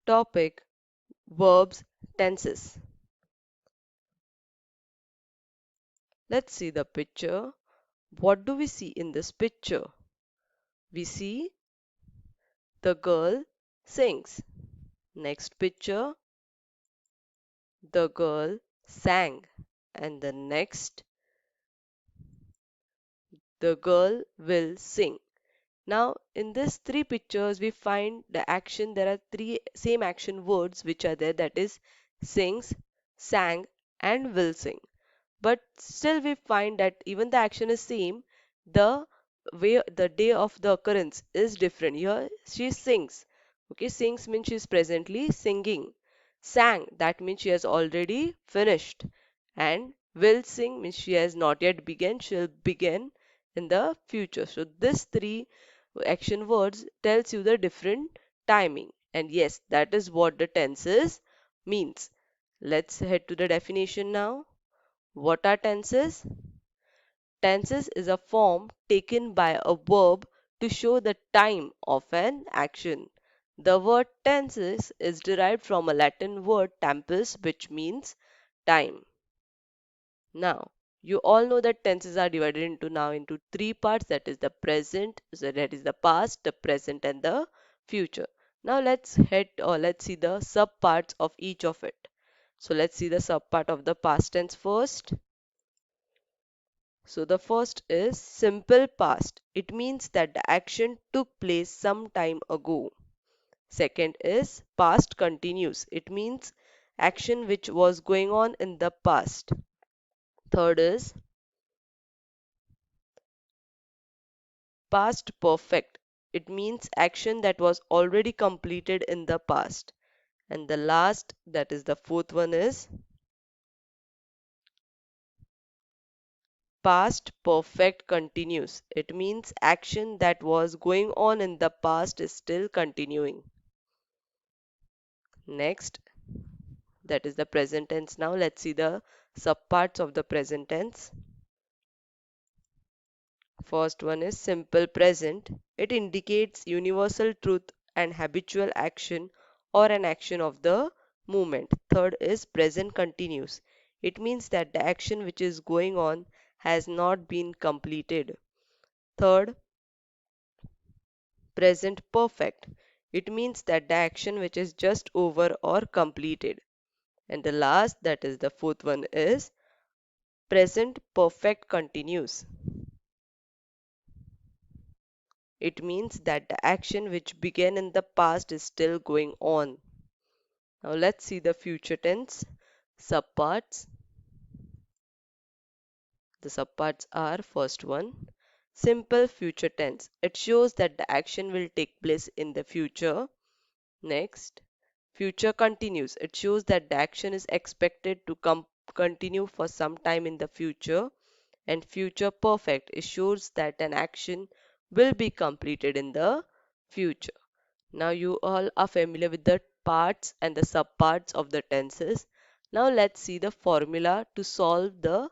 Topic: Verbs, tenses. Let's see the picture. What do we see in this picture? We see the girl sings. Next picture, the girl sang. And the next, the girl will sing. Now, in these three pictures, we find the action. There are three same action words which are there, that is, sings, sang, and will sing. But still, we find that even the action is same, the way the day of the occurrence is different. Here, she sings. Okay, sings means she is presently singing. Sang, that means she has already finished. And will sing means she has not yet begun, she'll begin in the future. So this three action words tells you the different timing. And yes, that is what the tenses means. Let's head to the definition now. What are tenses? Tenses is a form taken by a verb to show the time of an action. The word tenses is derived from a Latin word tempus, which means time. Now, you all know that tenses are divided into three parts, that is the present, so that is the past, the present, and the future. Now let's see the sub parts of each of it. So let's see the sub part of the past tense first. So the first is simple past. It means that the action took place some time ago. Second is past continuous. It means action which was going on in the past. Third is past perfect. It means action that was already completed in the past. And the last, that is the fourth one, is past perfect continuous. It means action that was going on in the past is still continuing. Next, that is the present tense. Now let's see the subparts of the present tense. First one is simple present. It indicates universal truth and habitual action or an action of the moment. Third is present continuous. It means that the action which is going on has not been completed. Third, present perfect. It means that the action which is just over or completed. And the last, that is the fourth one, is present perfect continuous. It means that the action which began in the past is still going on. Now let's see the future tense subparts. The subparts are: first one, simple future tense. It shows that the action will take place in the future. Next, future continuous. It shows that the action is expected to continue for some time in the future. And future perfect, it shows that an action will be completed in the future. Now you all are familiar with the parts and the subparts of the tenses. Now let's see the formula to solve the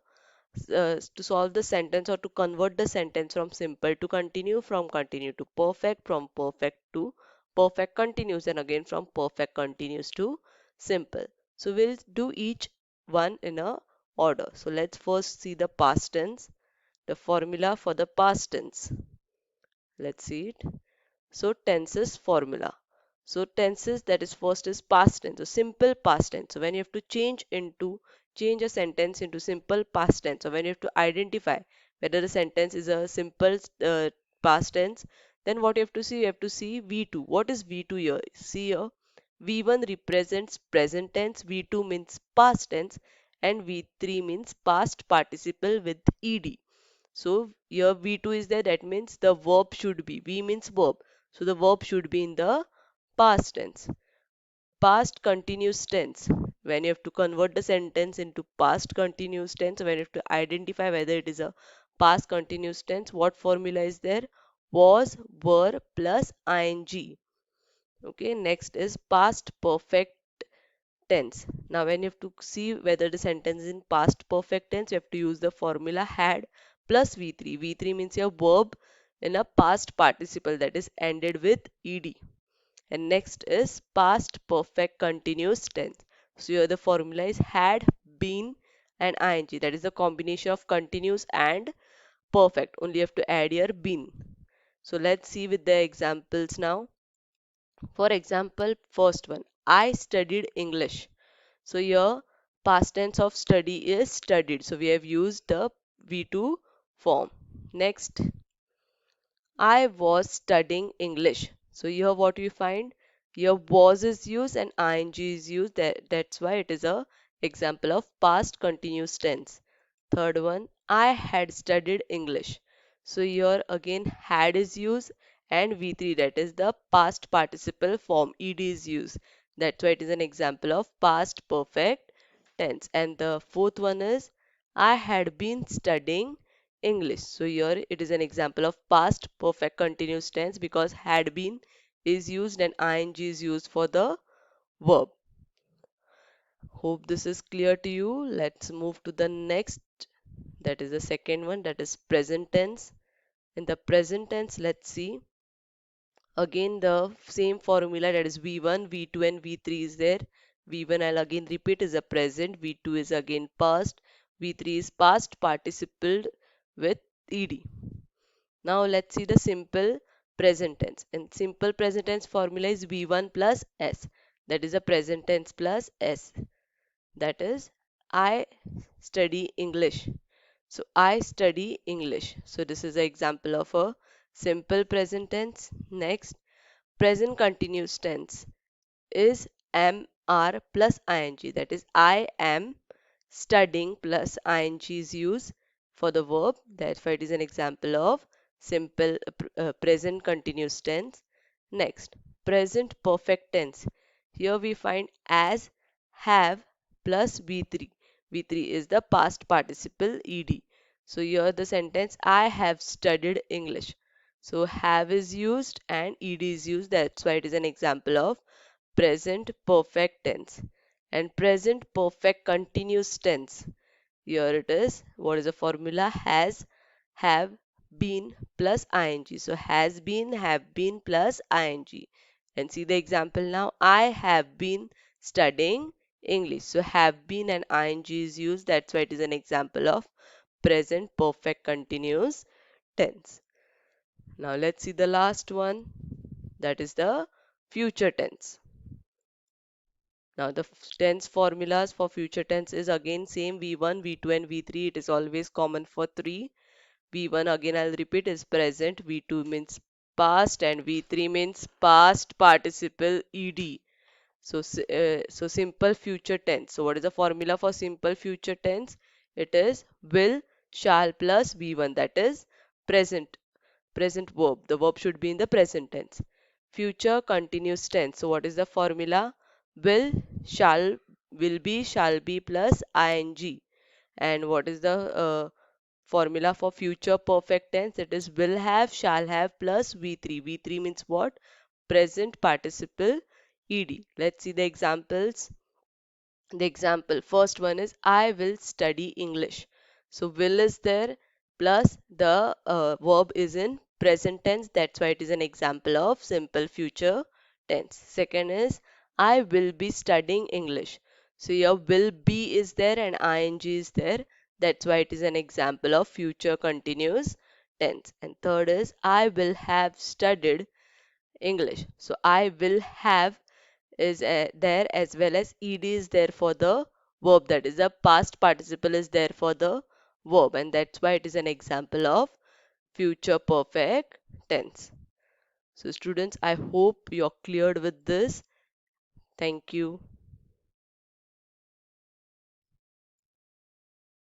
sentence, or to convert the sentence from simple to continue, from continue to perfect, from perfect to perfect continuous, and again from perfect continuous to simple. So we'll do each one in a order. So let's first see the past tense, the formula for the past tense. Let's see it. So tenses formula. So tenses, that is, first is past tense. So simple past tense. So when you have to change a sentence into simple past tense. So when you have to identify whether the sentence is a simple past tense, then what you have to see? You have to see V2. What is V2 here? See here, V1 represents present tense, V2 means past tense, and V3 means past participle with ed. So here V2 is there, that means the verb should be, V means verb. So the verb should be in the past tense. Past continuous tense. When you have to convert the sentence into past continuous tense, when you have to identify whether it is a past continuous tense, what formula is there? Was, were plus ing. Okay, next is past perfect tense. Now, when you have to see whether the sentence is in past perfect tense, you have to use the formula had plus V3. V3 means your verb in a past participle, that is ended with ed. And next is past perfect continuous tense. So here the formula is had, been, and ing. That is the combination of continuous and perfect. Only you have to add your been. So let's see with the examples now. For example, first one, I studied English. So here past tense of study is studied. So we have used the V2 form. Next, I was studying English. So here what we find, here was is used and ing is used. That's why it is a example of past continuous tense. Third one, I had studied English. So here again had is used and V3, that is the past participle form, ed is used. That's why it is an example of past perfect tense. And the fourth one is I had been studying English. So here it is an example of past perfect continuous tense because had been is used and ing is used for the verb. Hope this is clear to you. Let's move to the next. That is the second one, that is present tense. In the present tense, let's see. Again, the same formula, that is V1, V2, and V3 is there. V1, I'll again repeat, is a present. V2 is again past. V3 is past participle with ed. Now let's see the simple present tense. And simple present tense formula is V1 plus S. That is a present tense plus S. That is I study English. So I study English. So this is an example of a simple present tense. Next, present continuous tense is am, are plus ing. That is I am studying plus ing is used for the verb. Therefore, it is an example of simple present continuous tense. Next, present perfect tense. Here we find as, have plus V3. V3 is the past participle ed. So here the sentence I have studied English. So have is used and ed is used. That's why it is an example of present perfect tense. And present perfect continuous tense. Here it is. What is the formula? Has, have, been plus ing. So has been, have been plus ing. And see the example now. I have been studying English. So have been and ing is used. That's why it is an example of present perfect continuous tense. Now let's see the last one. That is the future tense. Now the tense formulas for future tense is again same V1, V2 and V3. It is always common for three. V1 again I'll repeat is present, V2 means past and V3 means past participle ed. So simple future tense. So what is the formula for simple future tense? It is will, shall plus V1, that is present verb. The verb should be in the present tense. Future continuous tense. So what is the formula? Will, shall, will be, shall be plus ing. And what is the formula for future perfect tense? It is will have, shall have plus V3. V3 means what? Present participle ed. Let's see the examples. The example first one is I will study English. So will is there plus the verb is in present tense. That's why it is an example of simple future tense. Second is I will be studying English. So your will be is there and ing is there. That's why it is an example of future continuous tense. And third is I will have studied English. So I will have is there as well as ed is there for the verb, that is the past participle is there for the verb, and that's why it is an example of future perfect tense. So students, I hope you're cleared with this. Thank you.